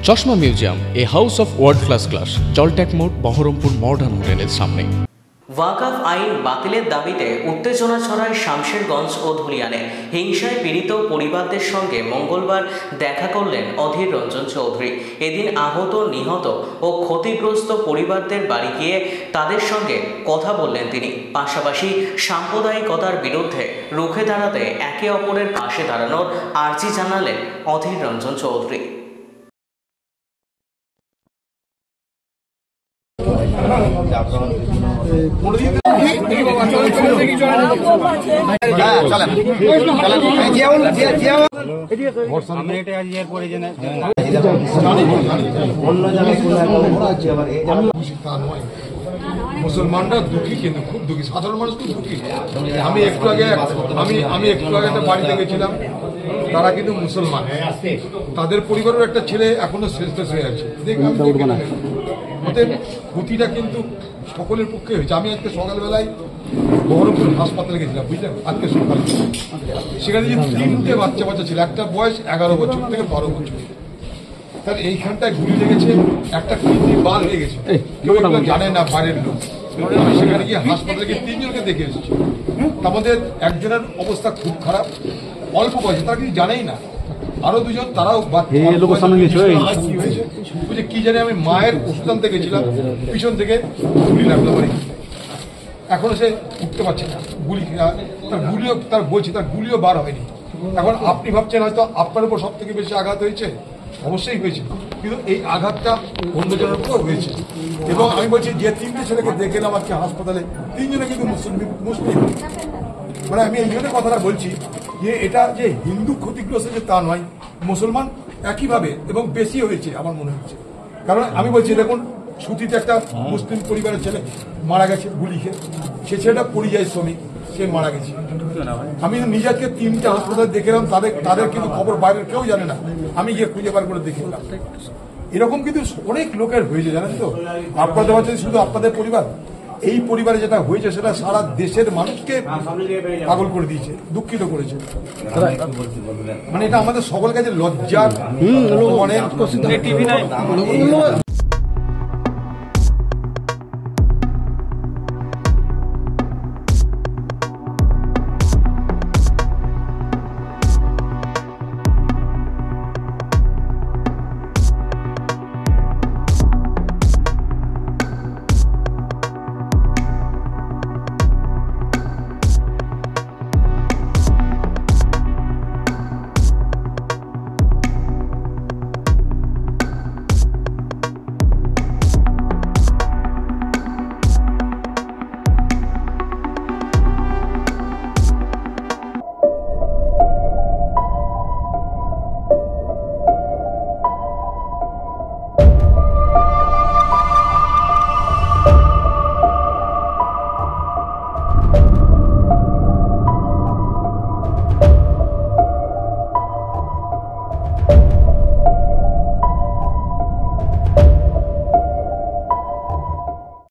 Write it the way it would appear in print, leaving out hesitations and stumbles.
চশমা museum, a house of world class, জলট্যাক মোড়, বহরমপুর মডার্ন হোটেলের সামনে। ওয়াকফ আইন বাতিলের দাবিতে উত্তেজনা ছড়ায় শামশেরগঞ্জ ও ধুলিয়ানে। হিংসায় পীড়িত পরিবারদের সঙ্গে মঙ্গলবার দেখা করলেন অধীর রঞ্জন চৌধুরী। এদিন আহত, নিহত ও ক্ষতিগ্রস্ত পরিবারদের বাড়ি গিয়ে তাদের সঙ্গে কথা বললেন তিনি। পাশাপাশি সাম্প্রদায়িকতার বিরুদ্ধে রুখে দাঁড়াতে একে অপরের পাশে দাঁড়ানোর আর্জি জানালেন অধীর রঞ্জন চৌধুরী। মুসলমানরা দুঃখী, কিন্তু খুব দুঃখী, সাধারণ মানুষ খুব দুঃখী। আমি একটু আগে একটা বাড়িতে গেছিলাম, তারা কিন্তু মুসলমান, তাদের পরিবারের একটা ছেলে এখনো শ্রেষ্ঠ হয়ে আছে। ওদের ক্ষতিটা কিন্তু সকলের পক্ষে হয়েছে। আমি আজকে সকালবেলায় বহরমপুর হাসপাতালে গেছিলাম, বুঝলেন, আজকে সকালে। সেখানে যে 3টে বাচ্চা ছিল, একটা বয়স 11 বছর থেকে 12 বছর। তার এইখানটায় গুলি লেগেছে, একটা কিডনি বার হয়ে গেছে, কেউ এগুলো জানে না, বাইরের লোক। সেখানে গিয়ে হাসপাতালে গিয়ে 3 জনকে দেখে এসেছে। তার মধ্যে একজনের অবস্থা খুব খারাপ, অল্প বয়সে, তারা কিছু জানেই না। আরো 2 জন, তারাও কি জানে। আমি মায়ের ওষুধ আনতে গেছিলাম, পিছন থেকে গুলি লাগলো বাড়ি। এখনো সে উঠতে পারছে না, তার বলছে তার গুলিও বার হয়নি। এখন আপনি ভাবছেন হয়তো আপনার উপর সব থেকে বেশি আঘাত হয়েছে, অবশ্যই হয়েছে, কিন্তু এই আঘাতটা অন্যজনের উপর হয়েছে। এবং আমি বলছি, যে 3টে ছেলেকে দেখে এলাম আজকে হাসপাতালে, 3 জনে কিন্তু মুসলিম। মানে আমি এই জন্য কথাটা বলছি যে এটা যে হিন্দু ক্ষতিগ্রস্ত যে তা নয়, মুসলমান একইভাবে এবং বেশি হয়েছে আমার মনে হচ্ছে। কারণ আমি বলছি, দেখুন, সুতিতে একটা মুসলিম পরিবারের ছেলে মারা গেছে গুলি খেয়ে, সে ছেলেটা পরিযায়ী শ্রমিক, সে মারা গেছে। আমি নিজেকে 3টে হাসপাতালে দেখে এলাম, তাদের কিন্তু খবর বাইরের কেউ জানে না, আমি গিয়ে খুঁজে বার করে দেখে এলাম। এরকম কিন্তু অনেক লোকের হয়েছে, জানেন তো। আপনাদের হচ্ছে শুধু আপনাদের পরিবার, এই পরিবারে যেটা হয়েছে সেটা সারা দেশের মানুষকে পাগল করে দিয়েছে, দুঃখিত করেছে। মানে এটা আমাদের সকল কাছে লজ্জার,